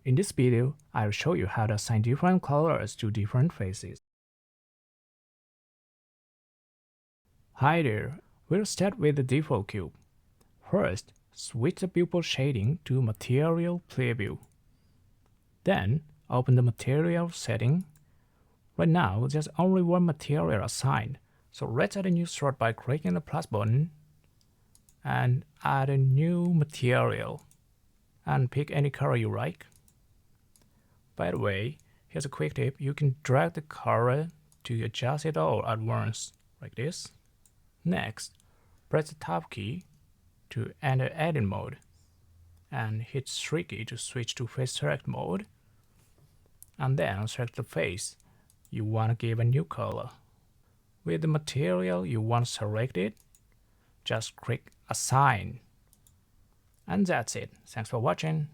In this video, I'll show you how to assign different colors to different faces. Hi there, we'll start with the default cube. First, switch the pupil shading to Material Preview. Then, open the Material setting. Right now, there's only one material assigned, so let's add a new slot by clicking the plus button and add a new material and pick any color you like. By the way, here's a quick tip. You can drag the color to adjust it all at once, like this. Next, press the Tab key to enter edit mode and hit Shift key to switch to face select mode. And then select the face you want to give a new color. With the material you want selected, just click Assign. And that's it. Thanks for watching.